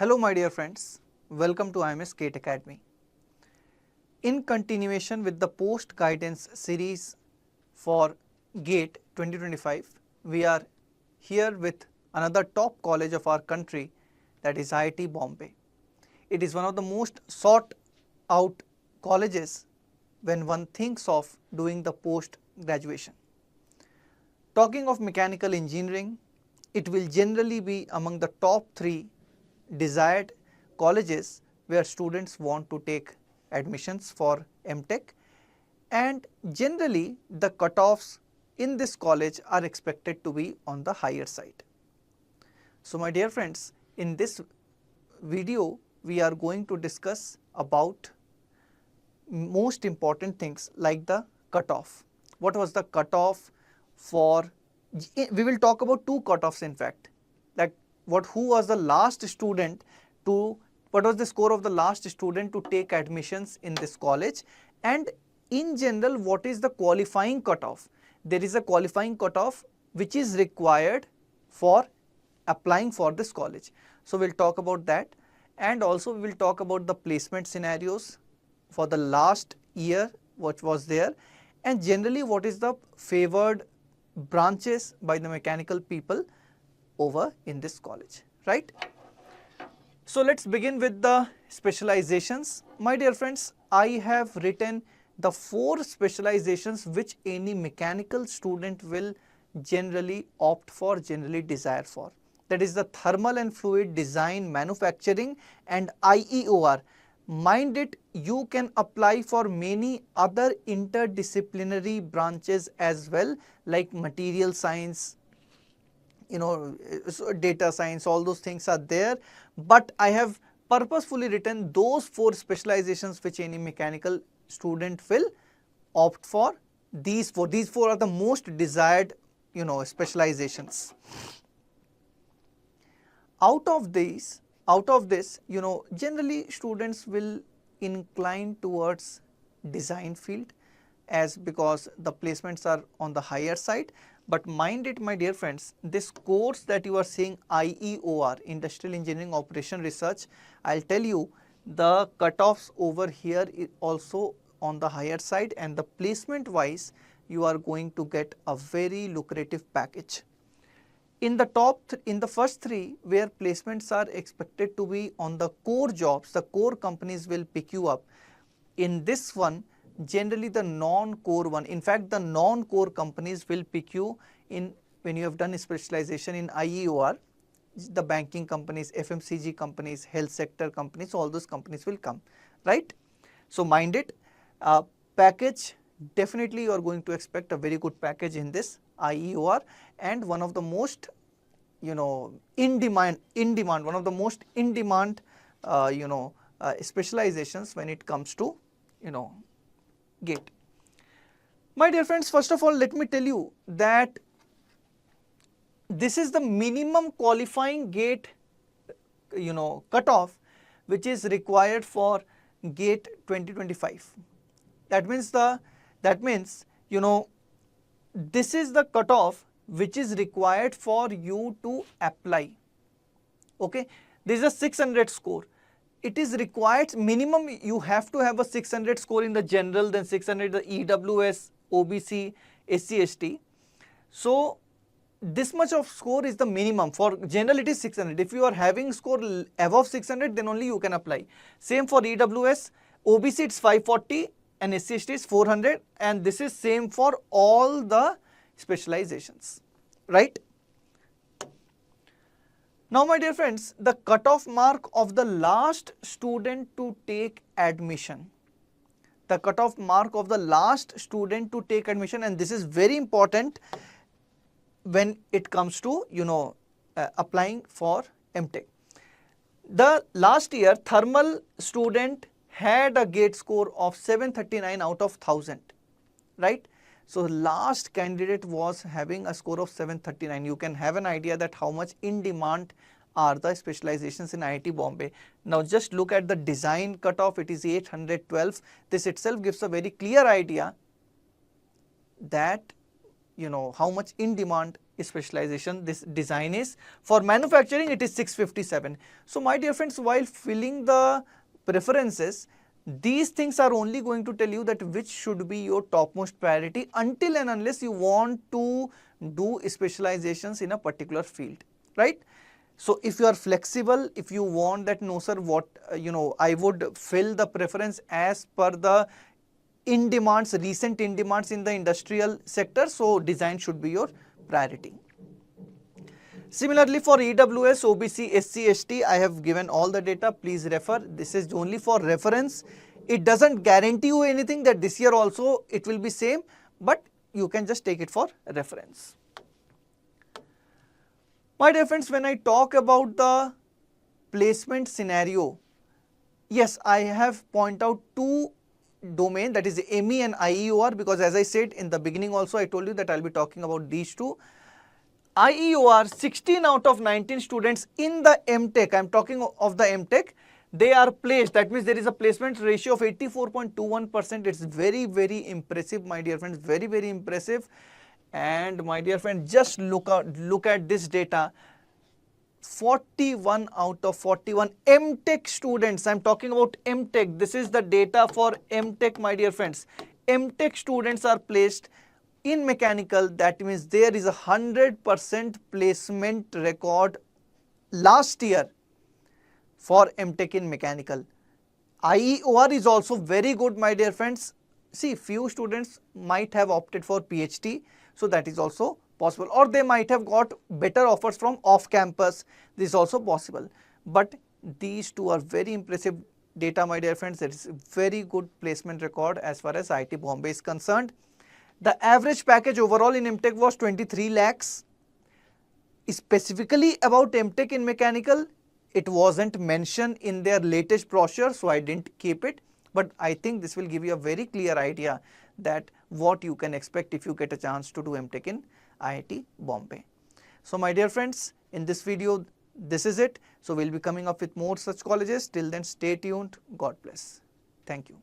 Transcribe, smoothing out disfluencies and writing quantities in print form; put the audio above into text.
Hello my dear friends, welcome to IMS Academy. In continuation with the post guidance series for GATE 2025, we are here with another top college of our country, that is IIT Bombay. It is one of the most sought out colleges when one thinks of doing the post graduation. Talking of mechanical engineering, it will generally be among the top 3 desired colleges where students want to take admissions for M.Tech, and generally the cutoffs in this college are expected to be on the higher side. So my dear friends, in this video we are going to discuss about most important things like the cutoff. What was the cutoff for, we will talk about 2 cutoffs in fact, that who was the last student to, what was the score of the last student to take admissions in this college, and in general what is the qualifying cutoff. There is a qualifying cutoff which is required for applying for this college. So we will talk about that, and also we will talk about the placement scenarios for the last year what was there, and generally what is the favored branches by the mechanical people over in this college, right? So let's begin with the specializations. My dear friends, I have written the 4 specializations which any mechanical student will generally opt for, generally desire for. That is the thermal and fluid design manufacturing and IEOR. Mind it, you can apply for many other interdisciplinary branches as well, like material science, data science, all those things are there, but I have purposefully written those 4 specializations which any mechanical student will opt for. These 4 are the most desired specializations. Out of this, generally students will incline towards design field, as because the placements are on the higher side. But mind it, my dear friends, this course that you are seeing, IEOR, Industrial Engineering Operation Research, I will tell you the cutoffs over here is also on the higher side, and the placement wise you are going to get a very lucrative package. In the first 3 where placements are expected to be on the core jobs, the core companies will pick you up. In this one, generally the non-core one, in fact the non-core companies will pick you in when you have done a specialization in IEOR. The banking companies, FMCG companies, health sector companies, all those companies will come, right? So mind it, package, definitely you are going to expect a very good package in this IEOR, and one of the most in demand specializations when it comes to GATE. My dear friends, first of all let me tell you that this is the minimum qualifying GATE cutoff which is required for GATE 2025. That means this is the cutoff which is required for you to apply. Okay, this is a 600 score. It is required minimum, you have to have a 600 score in the general, then 600 the EWS, OBC, SC, ST. So this much of score is the minimum. For general it is 600. If you are having score above 600, then only you can apply. Same for EWS, OBC it's 540 and SC, ST is 400, and this is same for all the specializations, right? Now my dear friends, the cutoff mark of the last student to take admission, the cutoff mark of the last student to take admission, and this is very important when it comes to applying for M.Tech. The last year thermal student had a GATE score of 739 out of 1000, right? So last candidate was having a score of 739. You can have an idea that how much in demand are the specializations in IIT Bombay. Now just look at the design cutoff, it is 812. This itself gives a very clear idea that how much in demand specialization this design is. For manufacturing it is 657. So my dear friends, while filling the preferences, these things are only going to tell you that which should be your topmost priority until and unless you want to do specializations in a particular field, right? So if you are flexible, if you want that, no sir, what I would fill the preference as per the recent in demands in the industrial sector, so design should be your priority. Similarly, for EWS, OBC, SC, ST, I have given all the data. Please refer. This is only for reference. It doesn't guarantee you anything that this year also it will be same, but you can just take it for reference. My dear friends, when I talk about the placement scenario, yes, I have pointed out two domain, that is ME and IEOR, because as I said in the beginning also, I told you that I'll be talking about these two. IEOR, 16 out of 19 students in the M.Tech, I'm talking of the M.Tech, they are placed. That means there is a placement ratio of 84.21%. It's very, very impressive, my dear friends, very, very impressive. And my dear friend, just look at this data. 41 out of 41 M.Tech students, I'm talking about M.Tech, this is the data for M.Tech, my dear friends. M.Tech students are placed in mechanical. That means there is a 100% placement record last year for M.Tech in mechanical. IEOR is also very good, my dear friends. See, few students might have opted for PhD, so that is also possible, or they might have got better offers from off campus. This is also possible, but these two are very impressive data, my dear friends. It is very good placement record as far as IIT Bombay is concerned. The average package overall in M.Tech was 23 lakhs. Specifically about M.Tech in mechanical, it wasn't mentioned in their latest brochure, so I didn't keep it, but I think this will give you a very clear idea that what you can expect if you get a chance to do M.Tech in IIT Bombay. So my dear friends, in this video, this is it. So we'll be coming up with more such colleges. Till then, stay tuned. God bless. Thank you.